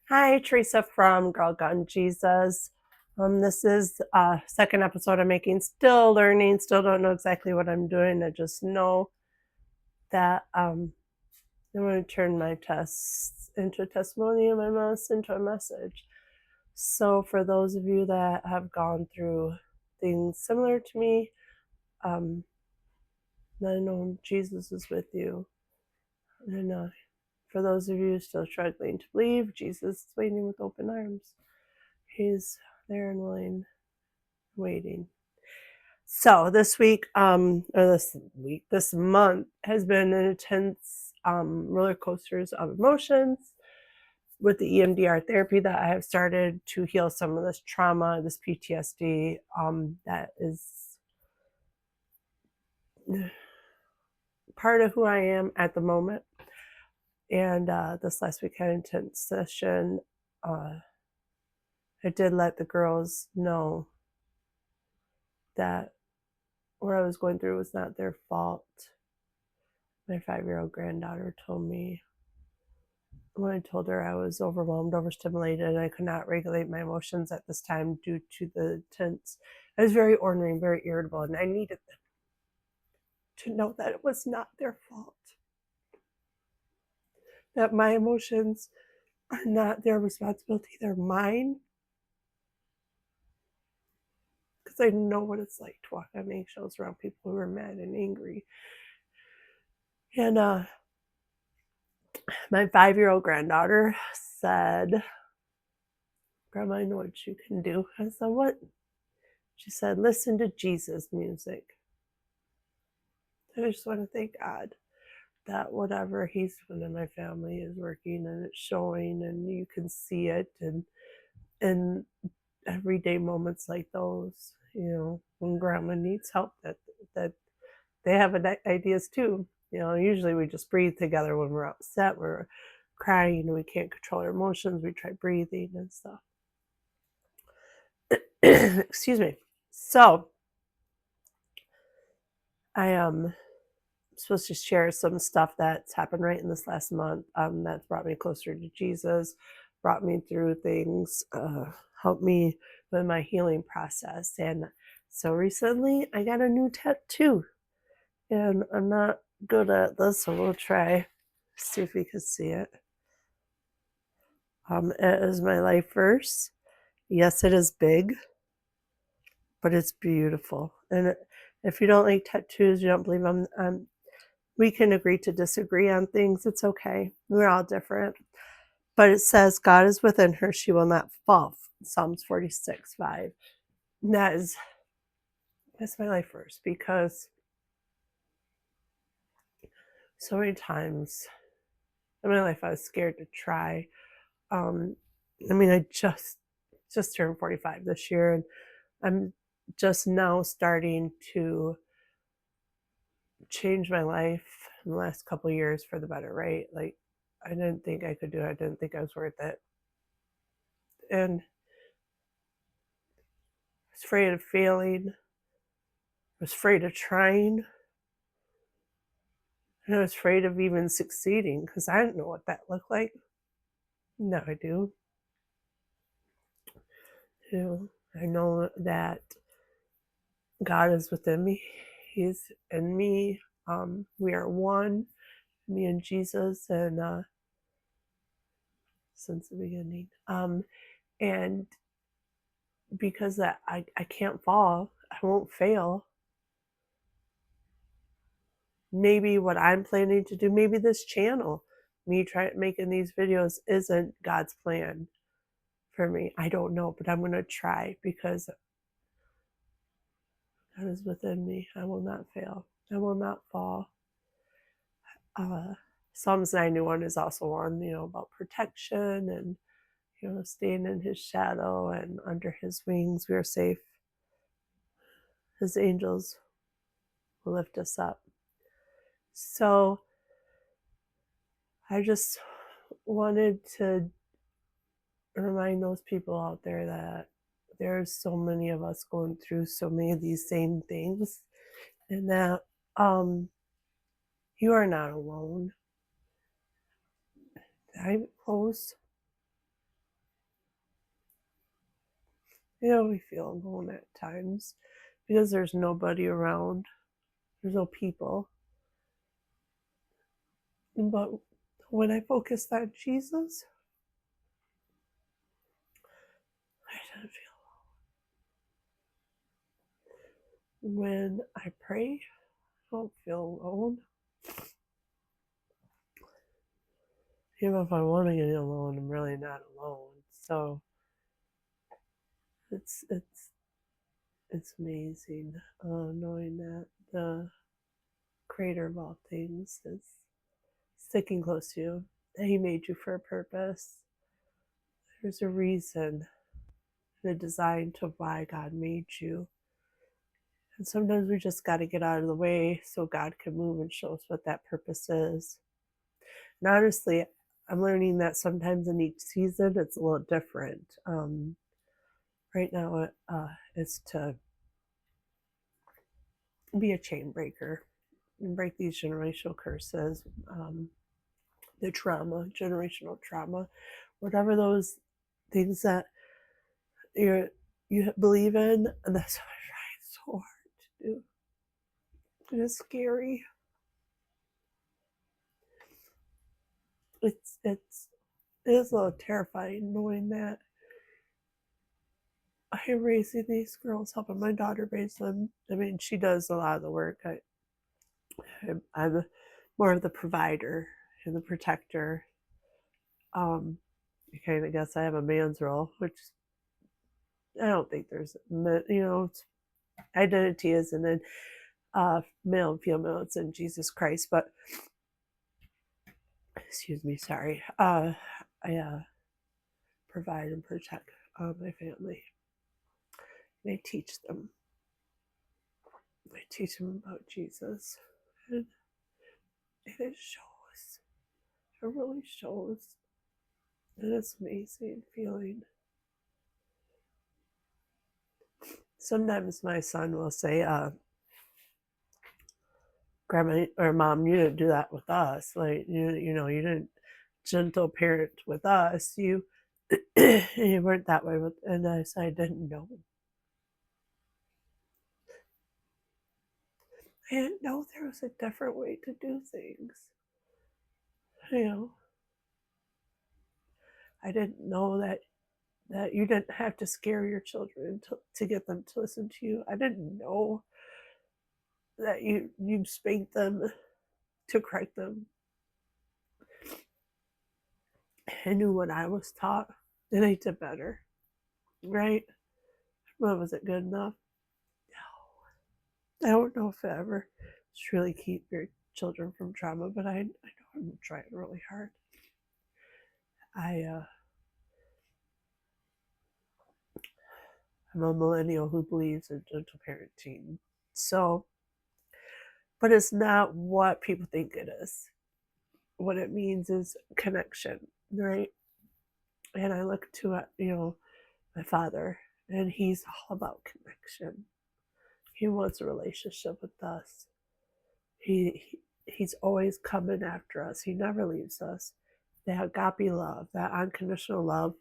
Hi, Teresa from Girl Gun Jesus. This is second episode I'm making. Still learning, still don't know exactly what I'm doing. I just know that I'm going to turn my tests into a testimony and my mess into a message. So for those of you that have gone through things similar to me, I know Jesus is with you. And for those of you still struggling to believe, Jesus is waiting with open arms. He's there and willing, waiting. So this month has been an intense roller coasters of emotions with the EMDR therapy that I have started to heal some of this trauma, this PTSD that is part of who I am at the moment. And this last week had an intense session. I did let the girls know that what I was going through was not their fault. My 5-year-old granddaughter told me when I told her I was overwhelmed, overstimulated, and I could not regulate my emotions at this time due to the tense. I was very ornery, very irritable, and I needed them to know that it was not their fault. That my emotions are not their responsibility, they're mine. Because I know what it's like to walk on eggshells around people who are mad and angry. And my 5-year-old granddaughter said, "Grandma, I know what you can do." I said, "What?" She said, "Listen to Jesus music." I just want to thank God that whatever He's doing in my family is working and it's showing, and you can see it, and everyday moments like those, when Grandma needs help, that they have ideas too. Usually we just breathe together when we're upset, we're crying, and we can't control our emotions. We try breathing and stuff. Excuse me. So I am supposed to share some stuff that's happened right in this last month that's brought me closer to Jesus, brought me through things, helped me with my healing process. And so recently I got a new tattoo, and I'm not good at this, so we'll try, see if we can see it. It is my life verse. Yes, it is big, but it's beautiful. And if you don't like tattoos, you don't believe we can agree to disagree on things. It's okay. We're all different. But it says, God is within her. She will not fall. Psalms 46:5. That's my life verse, because so many times in my life I was scared to try. I just turned 45 this year, and I'm just now starting to change my life in the last couple of years for the better, right? Like, I didn't think I could do it. I didn't think I was worth it. And I was afraid of failing. I was afraid of trying. And I was afraid of even succeeding because I didn't know what that looked like. Now I do. I know that God is within me. He's in me. We are one, me and Jesus, and since the beginning. And because that I can't fall, I won't fail. Maybe what I'm planning to do, maybe this channel, me making these videos, isn't God's plan for me. I don't know, but I'm going to try, because God is within me. I will not fail. I will not fall. Psalms 91 is also one, about protection and, staying in His shadow and under His wings. We are safe. His angels will lift us up. So I just wanted to remind those people out there that there's so many of us going through so many of these same things, and that you are not alone. I'm close. We feel alone at times because there's nobody around, there's no people. But when I focus on Jesus, I don't feel alone. When I pray, I don't feel alone. Even if I want to get alone, I'm really not alone. So it's amazing knowing that the creator of all things is sticking close to you, that he made you for a purpose. There's a reason, the design to why God made you. And sometimes we just got to get out of the way so God can move and show us what that purpose is. And honestly, I'm learning that sometimes in each season it's a little different. Right now, it's to be a chain breaker and break these generational curses, the trauma, generational trauma, whatever those things that you believe in, and that's what I'm trying so hard to do. It is scary. It is a little terrifying knowing that I'm raising these girls, helping my daughter raise them. I mean, she does a lot of the work. I'm more of the provider and the protector. I kind of guess I have a man's role, which I don't think there's, identity isn't in male and female, it's in Jesus Christ. But excuse me, sorry. I provide and protect my family. And I teach them. I teach them about Jesus. And it shows. It really shows. And it's amazing feeling. Sometimes my son will say, Grandma or Mom, you didn't do that with us. Like, you didn't gentle parent with us. You you weren't that way with, and I said, I didn't know. I didn't know there was a different way to do things. I didn't know that you didn't have to scare your children to get them to listen to you. I didn't know that you spanked them to correct them. I knew what I was taught, and I did better, right? But was it good enough? No. I don't know if it ever truly keep your children from trauma, but I know I'm trying really hard. I'm a millennial who believes in gentle parenting. So, but it's not what people think it is. What it means is connection, right? And I look to my father, and he's all about connection. He wants a relationship with us. He's always coming after us. He never leaves us. That agape love, that unconditional love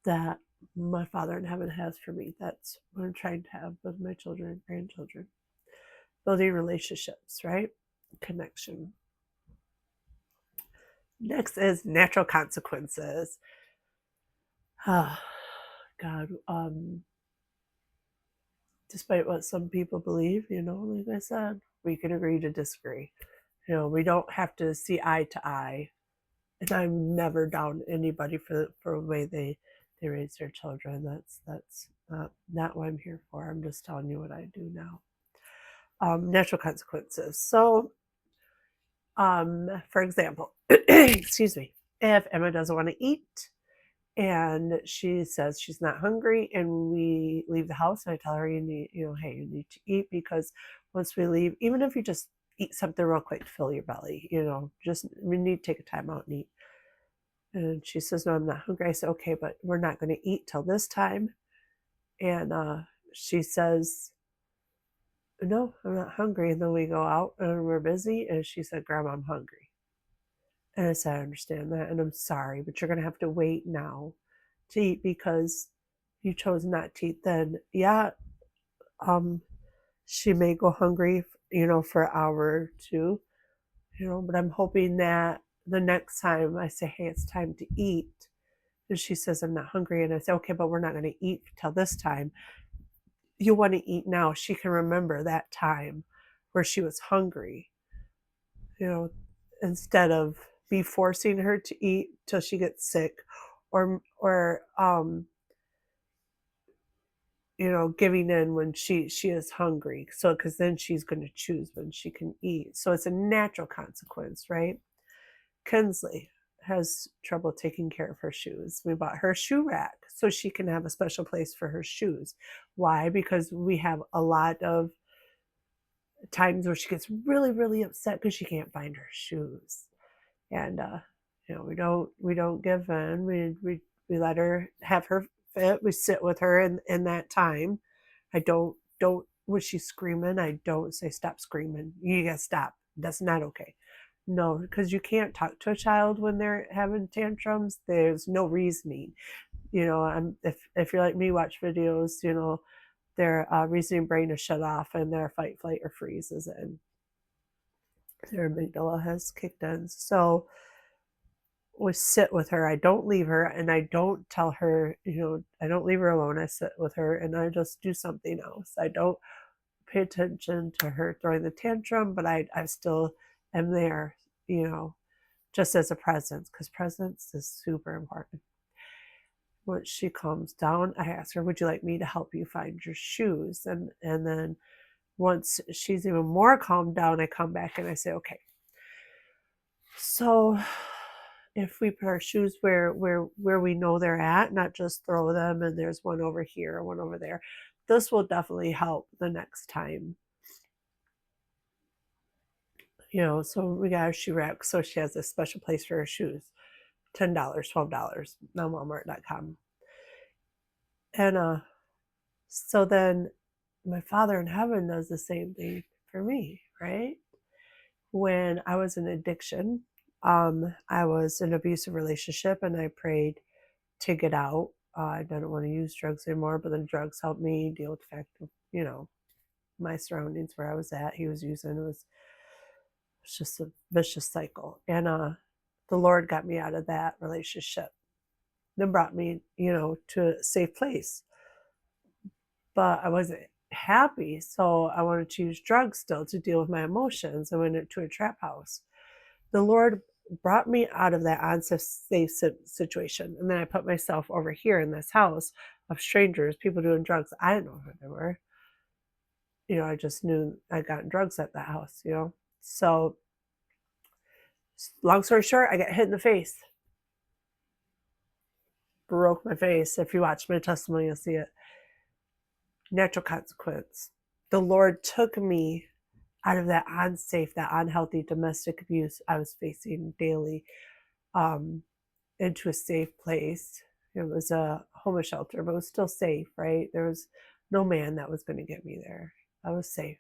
that my Father in heaven has for me. That's what I'm trying to have with my children and grandchildren. Building relationships, right? Connection. Next is natural consequences. Oh, God. Despite what some people believe, like I said, we can agree to disagree. We don't have to see eye to eye. And I'm never down anybody for the way they raise their children. That's not what I'm here for. I'm just telling you what I do now. Natural consequences. So, for example, excuse me, if Emma doesn't want to eat and she says she's not hungry and we leave the house, and I tell her, hey, you need to eat, because once we leave, even if you just eat something real quick to fill your belly, just we need to take a time out and eat. And she says, no, I'm not hungry. I said, okay, but we're not going to eat till this time. And she says, no, I'm not hungry. And then we go out and we're busy. And she said, Grandma, I'm hungry. And I said, I understand that. And I'm sorry, but you're going to have to wait now to eat, because, you chose not to eat, then yeah, um, she may go hungry, for an hour or two, but I'm hoping that the next time I say, hey, it's time to eat, and she says, I'm not hungry, and I say, okay, but we're not going to eat till this time. You want to eat now. She can remember that time where she was hungry, you know, instead of be forcing her to eat till she gets sick, or giving in when she is hungry. So because then she's going to choose when she can eat. So it's a natural consequence, right? Kinsley has trouble taking care of her shoes. We bought her a shoe rack so she can have a special place for her shoes. Why? Because we have a lot of times where she gets really, really upset because she can't find her shoes. And we don't give in. We let her have her fit. We sit with her in that time. I don't when she's screaming, I don't say stop screaming. You gotta stop. That's not okay. No, because you can't talk to a child when they're having tantrums. There's no reasoning. If you're like me, watch videos. Their reasoning brain is shut off and their fight, flight, or freeze is in. Their amygdala has kicked in. So we sit with her. I don't leave her, and I don't tell her. I don't leave her alone. I sit with her, and I just do something else. I don't pay attention to her throwing the tantrum, but I still am there. Just as a presence, because presence is super important. Once she calms down, I ask her, would you like me to help you find your shoes? And then once she's even more calmed down, I come back and I say, okay, so if we put our shoes where we know they're at, not just throw them and there's one over here, one over there, this will definitely help the next time. So we got our shoe rack, so she has a special place for her shoes. $10, $12 on Walmart.com. And so then my Father in heaven does the same thing for me, right? When I was in addiction, I was in an abusive relationship and I prayed to get out. I didn't want to use drugs anymore, but then drugs helped me deal with the fact of, my surroundings where I was at. He was using, it was just a vicious cycle. And the Lord got me out of that relationship, then brought me, to a safe place. But I wasn't happy, so I wanted to use drugs still to deal with my emotions. I went into a trap house. The Lord brought me out of that unsafe situation, and then I put myself over here in this house of strangers, people doing drugs. I didn't know who they were. I just knew I got drugs at that house. So long story short, I got hit in the face, broke my face. If you watch my testimony, you'll see it. Natural consequence. The Lord took me out of that unsafe, that unhealthy domestic abuse I was facing daily, into a safe place. It was a homeless shelter, but it was still safe, right? There was no man that was going to get me there. I was safe.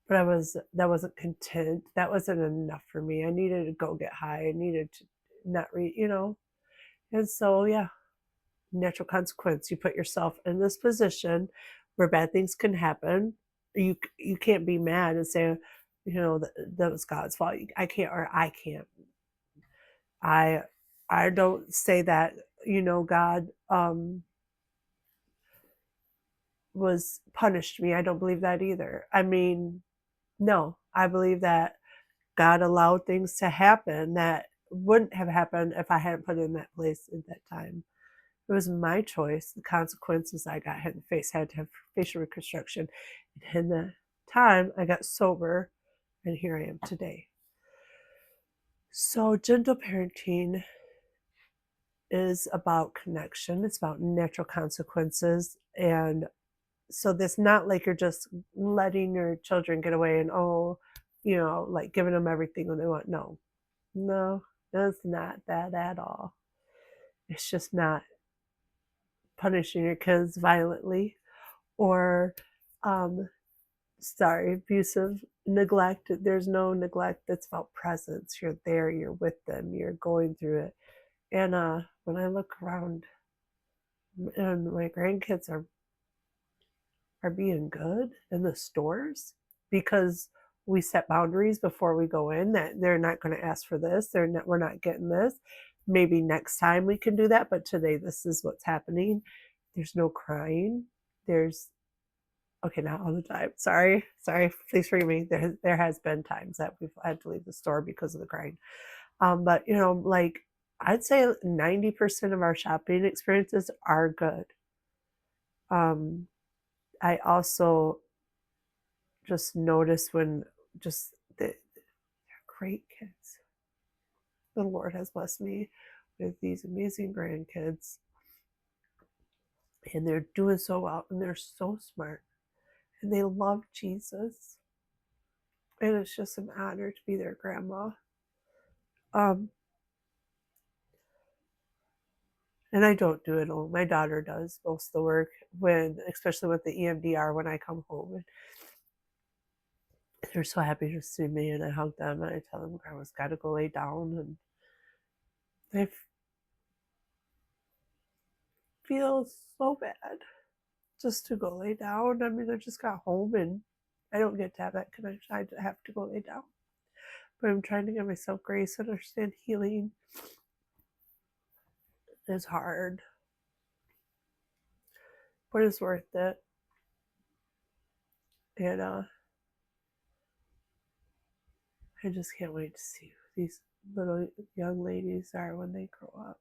But that wasn't content. That wasn't enough for me. I needed to go get high. I needed to not read, And so, yeah, natural consequence. You put yourself in this position where bad things can happen. You can't be mad and say, that was God's fault. I can't. I don't say that, God was punished me. I don't believe that either. I mean, no, I believe that God allowed things to happen that wouldn't have happened if I hadn't put in that place at that time. It was my choice. The consequences, I got hit in the face, had to have facial reconstruction. And in the time, I got sober, and here I am today. So gentle parenting is about connection. It's about natural consequences. And so it's not like you're just letting your children get away and, like giving them everything when they want. No, it's not that at all. It's just not punishing your kids violently or abusive neglect. There's no neglect. That's about presence. You're there, you're with them, you're going through it. And when I look around And my grandkids are being good in the stores because we set boundaries before we go in that they're not going to ask for this. We're not getting this. Maybe next time we can do that, but today this is what's happening. There's no crying. There's okay, not all the time. Sorry, please forgive me. There has been times that we've had to leave the store because of the crying. But like I'd say 90% of our shopping experiences are good. I also just notice when they're great kids. The Lord has blessed me with these amazing grandkids, and they're doing so well, and they're so smart, and they love Jesus, and it's just an honor to be their grandma. And I don't do it alone. My daughter does most of the work especially with the EMDR when I come home. And they're so happy to see me, and I hug them, and I tell them Grandma's got to go lay down, and they feel so bad just to go lay down. I mean, I just got home, and I don't get to have that connection. I have to go lay down. But I'm trying to give myself grace and understand healing is hard, but it's worth it. And I just can't wait to see who these little young ladies are when they grow up.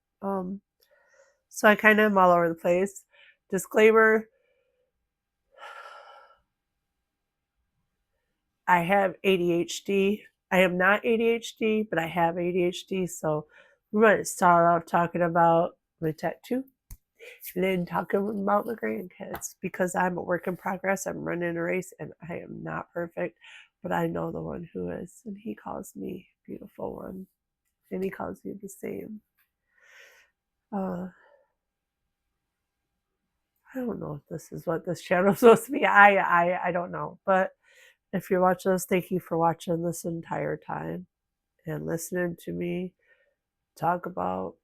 So I kind of am all over the place. Disclaimer, I have ADHD. I am not ADHD, but I have ADHD. So we're going to start off talking about my tattoo and then talking about my grandkids because I'm a work in progress. I'm running a race and I am not perfect, but I know the one who is. And he calls me beautiful one. And he calls me the same. I don't know if this is what this channel is supposed to be. I don't know. But if you're watching this, thank you for watching this entire time and listening to me talk about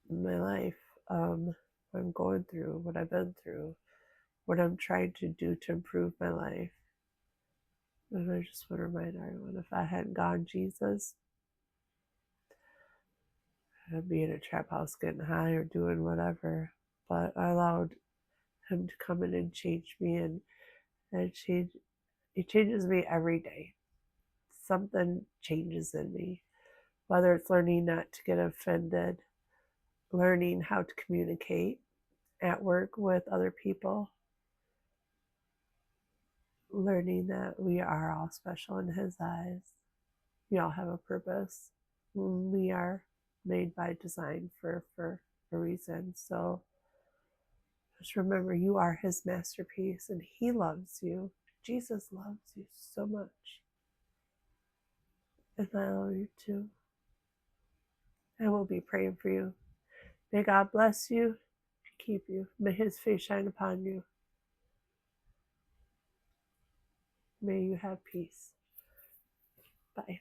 my life, what I'm going through, what I've been through, what I'm trying to do to improve my life. And I just want to remind everyone, if I hadn't gone Jesus, I'd be in a trap house getting high or doing whatever. But I allowed him to come in and change me, and he changes me every day. Something changes in me, whether it's learning not to get offended, learning how to communicate at work with other people, learning that we are all special in his eyes. We all have a purpose. We are made by design for a reason. So just remember, you are his masterpiece and he loves you. Jesus loves you so much. And I love you too. I will be praying for you. May God bless you and keep you. May his face shine upon you. May you have peace. Bye.